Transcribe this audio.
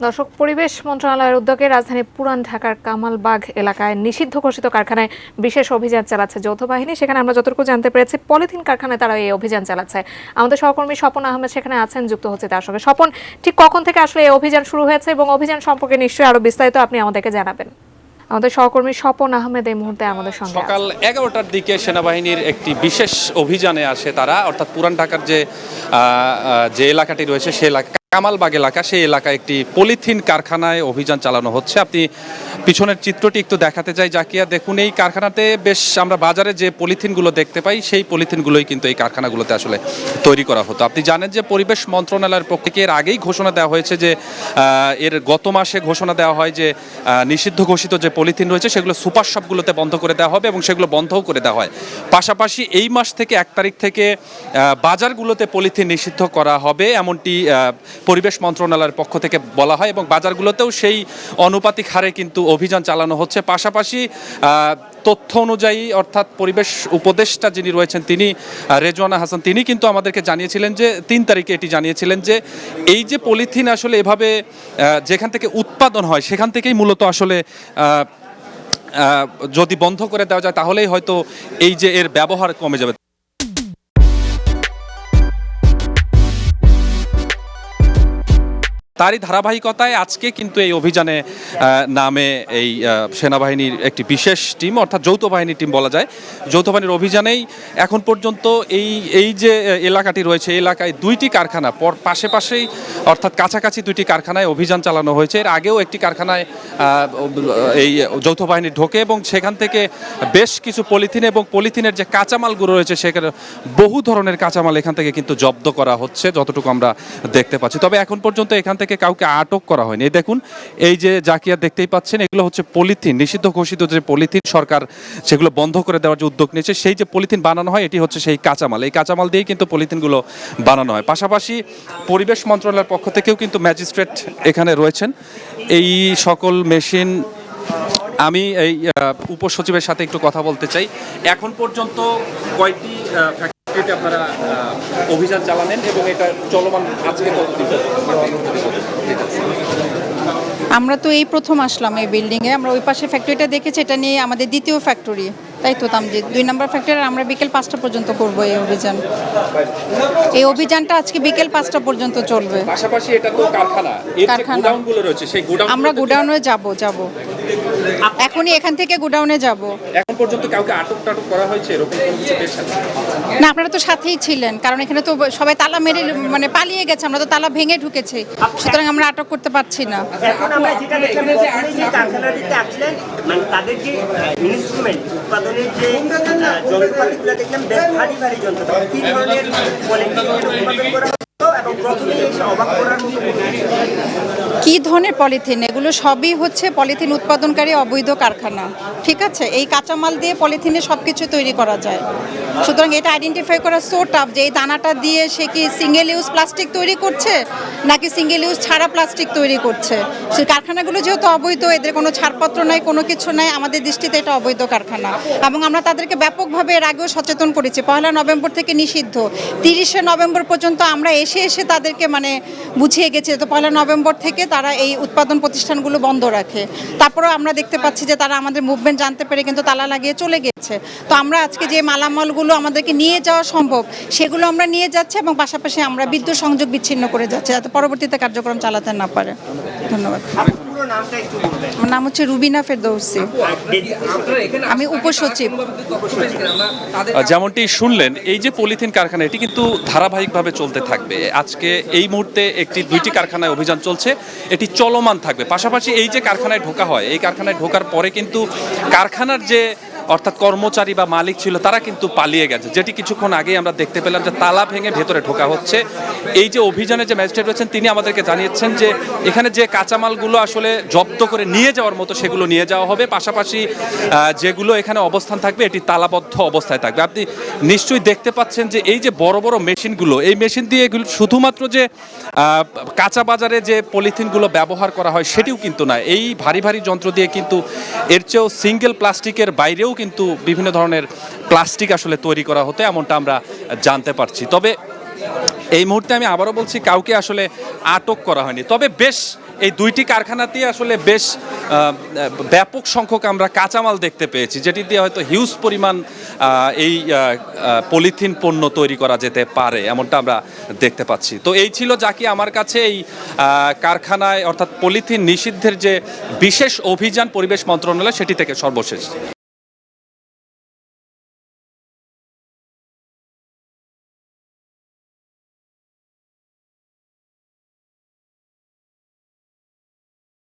দর্শক, পরিবেশ মন্ত্রণালয়ের উদ্যোগে রাজধানী পুরান ঢাকার কামালবাগ এলাকায় নিষিদ্ধ ঘোষিত কারখানায় বিশেষ অভিযান চালাচ্ছে যৌথ বাহিনী। সেখানে আমরা যতটুকু জানতে পেরেছি, পলিথিন কারখানায় তারা এই অভিযান চালাচ্ছে। আমাদের সহকর্মী স্বপন আহমেদ সেখানে আছেন, যুক্ত হচ্ছে তার সঙ্গে। স্বপন, ঠিক কখন থেকে আসলে এই অভিযান শুরু হয়েছে এবং অভিযান সম্পর্কে নিশ্চয়ই আরো বিস্তারিত আপনি আমাদেরকে জানাবেন। আমাদের সহকর্মী স্বপন আহমেদ এই মুহূর্তে আমাদের সঙ্গে সকাল 11টার দিকে সেনাবাহিনীর একটি বিশেষ অভিযানে আসে তারা, অর্থাৎ পুরান ঢাকার যে এলাকাটি রয়েছে সে এলাকা কামালবাগ এলাকা, সেই এলাকায় একটি পলিথিন কারখানায় অভিযান চালানো হচ্ছে। আপনি পিছনের চিত্রটি একটু দেখাতে চাই জাকিয়া। দেখুন, এই কারখানাতে বেশ আমরা বাজারে যে পলিথিনগুলো দেখতে পাই সেই পলিথিনগুলোই কিন্তু এই কারখানাগুলোতে আসলে তৈরি করা হতো। আপনি জানেন যে পরিবেশ মন্ত্রণালয়ের পক্ষ থেকে এর আগেই ঘোষণা দেওয়া হয়েছে যে এর গত মাসে ঘোষণা দেওয়া হয় যে নিষিদ্ধ ঘোষিত যে পলিথিন রয়েছে সেগুলো সুপার শপগুলোতে বন্ধ করে দেওয়া হবে এবং সেগুলো বন্ধও করে দেওয়া হয়। পাশাপাশি এই মাস থেকে 1 তারিখ থেকে বাজারগুলোতে পলিথিন নিষিদ্ধ করা হবে এমনটি পরিবেশ মন্ত্রণালয়ের পক্ষ থেকে বলা হয় এবং বাজারগুলোতেও সেই অনুপাতিক হারে কিন্তু অভিযান চালানো হচ্ছে। পাশাপাশি তথ্য অনুযায়ী, অর্থাৎ পরিবেশ উপদেষ্টা যিনি রয়েছেন তিনি রেজওয়ানা হাসান, তিনি কিন্তু আমাদেরকে জানিয়েছিলেন যে 3 তারিখে এটি জানিয়েছিলেন যে এই যে পলিথিন আসলে এভাবে যেখান থেকে উৎপাদন হয় সেখান থেকেই মূলত আসলে যদি বন্ধ করে দেওয়া যায় তাহলেই হয়তো এই যে এর ব্যবহার কমে যাবে। তারই ধারাবাহিকতায় আজকে কিন্তু এই অভিযানে নামে এই সেনাবাহিনীর একটি বিশেষ টিম, অর্থাৎ যৌথ বাহিনীর টিম বলা যায়। যৌথ বাহিনীর অভিযানেই এখন পর্যন্ত এই যে এলাকাটি রয়েছে, এই এলাকায় 2টি কারখানা পাশেই, অর্থাৎ কাছাকাছি 2টি কারখানায় অভিযান চালানো হয়েছে। এর আগেও একটি কারখানায় এই যৌথ বাহিনী ঢোকে এবং সেখান থেকে বেশ কিছু পলিথিন এবং পলিথিনের যে কাঁচামালগুলো রয়েছে সেখানে বহু ধরনের কাঁচামাল এখান থেকে কিন্তু জব্দ করা হচ্ছে যতটুকু আমরা দেখতে পাচ্ছি। তবে এখন পর্যন্ত এখান থেকে কাউকে আটক করা হয়নি। এই দেখুন, এই যে জাকিয়া দেখতেই পাচ্ছেন, এগুলো হচ্ছে পলিথিন, নিষিদ্ধ ঘোষিত যে পলিথিন, সরকার সেগুলো বন্ধ করে দেওয়ার যে উদ্যোগ নিয়েছে, সেই যে পলিথিন বানানো হয় এটি হচ্ছে সেই কাঁচামাল। এই কাঁচামাল দিয়েই কিন্তু পলিথিনগুলো বানানো হয়। পাশাপাশি পরিবেশ মন্ত্রণালয়ের পক্ষ থেকেও কিন্তু ম্যাজিস্ট্রেট এখানে রয়েছেন। এই সকল মেশিন, আমি এই উপসচিবের সাথে একটু কথা বলতে চাই। এখন পর্যন্ত কয়টি ফ্যাক্টরিতে আপনারা অভিযান চালানেন এবং এটা চলমান আজকে কতদিন? আমরা তো এই প্রথম আসলাম এই বিল্ডিংয়ে। আমরা ওই পাশে ফ্যাক্টরিটা দেখেছি, এটা নিয়ে আমাদের দ্বিতীয় ফ্যাক্টরি, তাই তো তামজিদ 2 নম্বর ফ্যাক্টরি। আমরা বিকেল 5টা পর্যন্ত করব এই অভিযান। এই অভিযানটা আজকে বিকেল 5টা পর্যন্ত চলবে। পাশাপাশি এটা তো কারখানা, এর যে গোডাউনগুলো রয়েছে সেই গোডাউন, আমরা গোডাউনে যাব এখনই এখান থেকে গোডাউনে যাব। এখন পর্যন্ত কাউকে আটক করা হয়েছে এরকম কোনো কিছু পেয়েছেন না? আপনারা তো সাথেই ছিলেন, কারণ এখানে তো সবাই তালা মেরে মানে পালিয়ে গেছে, আমরা তো তালা ভেঙে ঢুকেছি, সুতরাং আমরা আটক করতে পারছি না। এখন আমরা যেটা দেখলাম যে কারখানাটিতে আসলেন, মানে তাদের যে ইনস্ট্রুমেন্ট উৎপাদনের যে যন্ত্রপাতিগুলো দেখলাম বেশ ভারী যন্ত্রপাতি। কি ধরনের পলিথিন উৎপাদন করা হতো এবং প্রথমেই এসে অবাক করার মতো কি ধরনের পলিথিন? এগুলো সবই হচ্ছে পলিথিন উৎপাদনকারী অবৈধ কারখানা, ঠিক আছে? এই কাঁচামাল দিয়ে পলিথিনে সব কিছু তৈরি করা যায়। সুতরাং এটা আইডেন্টিফাই করা সো টাফ যে এই দানাটা দিয়ে সে কি সিঙ্গেল ইউজ প্লাস্টিক তৈরি করছে নাকি সিঙ্গেল ইউজ ছাড়া প্লাস্টিক তৈরি করছে। সেই কারখানাগুলো যেহেতু অবৈধ, এদের কোনো ছাড়পত্র নাই, কোনো কিছু নাই, আমাদের দৃষ্টিতে এটা অবৈধ কারখানা। এবং আমরা তাদেরকে ব্যাপকভাবে এর আগেও সচেতন করেছি। 1 নভেম্বর থেকে নিষিদ্ধ, 30 নভেম্বর পর্যন্ত আমরা এসে তাদেরকে মানে বুঝিয়ে গেছি। তো 1 নভেম্বর থেকে তারা এই উৎপাদন প্রতিষ্ঠানগুলো বন্ধ রাখে। তারপরেও আমরা দেখতে পাচ্ছি যে তারা আমাদের মুভমেন্ট জানতে পেরে কিন্তু তালা লাগিয়ে চলে গেছে। তো আমরা আজকে যে মালামালগুলো আমাদেরকে নিয়ে যাওয়া সম্ভব সেগুলো আমরা নিয়ে যাচ্ছি এবং পাশাপাশি আমরা বিদ্যুৎ সংযোগ বিচ্ছিন্ন করে যাচ্ছি যাতে পরবর্তীতে কার্যক্রম চালাতে না পারে। ধন্যবাদ। আমার নাম হচ্ছে রুবিনা ফেরদৌসি, আমি উপসচিব। যেমনটি শুনলেন, এই যে পলিথিন কারখানা এটি কিন্তু ধারাবাহিকভাবে চলতে থাকবে। আজকে এই মুহূর্তে 2টি কারখানায় অভিযান চলছে, এটি চলমান থাকবে। পাশাপাশি এই যে কারখানায় ঢোকা হয়, এই কারখানায় ঢোকার পরে কিন্তু কারখানার যে অর্থাৎ কর্মচারী বা মালিক ছিল তারা কিন্তু পালিয়ে গেছে, যেটি কিছুক্ষণ আগেই আমরা দেখতে পেলাম যে তালা ভেঙে ভেতরে ঢোকা হচ্ছে। এই যে অভিযানে যে ম্যাজিস্ট্রেট রয়েছেন তিনি আমাদেরকে জানিয়েছেন যে এখানে যে কাঁচামালগুলো আসলে জব্দ করে নিয়ে যাওয়ার মতো সেগুলো নিয়ে যাওয়া হবে। পাশাপাশি যেগুলো এখানে অবস্থান থাকবে এটি তালাবদ্ধ অবস্থায় থাকবে। আপনি নিশ্চয়ই দেখতে পাচ্ছেন যে এই যে বড় বড় মেশিনগুলো, এই মেশিন দিয়ে এগুলো শুধুমাত্র যে কাঁচা বাজারে যে পলিথিনগুলো ব্যবহার করা হয় সেটিও কিন্তু না, এই ভারী যন্ত্র দিয়ে কিন্তু এর চেয়েও সিঙ্গেল প্লাস্টিকের বাইরেও কিন্তু বিভিন্ন ধরনের প্লাস্টিক আসলে তৈরি করা হতো, এমনটা আমরা জানতে পারছি। তবে এই মুহূর্তে আমি আবারও বলছি, কাউকে আসলে আটক করা হয়নি। তবে বেশ এই দুইটি কারখানাতেই আসলে বেশ ব্যাপক সংখ্যক আমরা কাঁচামাল দেখতে পেয়েছি, যেটি দিয়ে হয়তো হিউজ পরিমাণ এই পলিথিন পণ্য তৈরি করা যেতে পারে, এমনটা আমরা দেখতে পাচ্ছি। তো এই ছিল জাকি আমার কাছে এই কারখানায় অর্থাৎ পলিথিন নিষিদ্ধের যে বিশেষ অভিযান পরিবেশ মন্ত্রণালয় সেটি থেকে সর্বশেষ।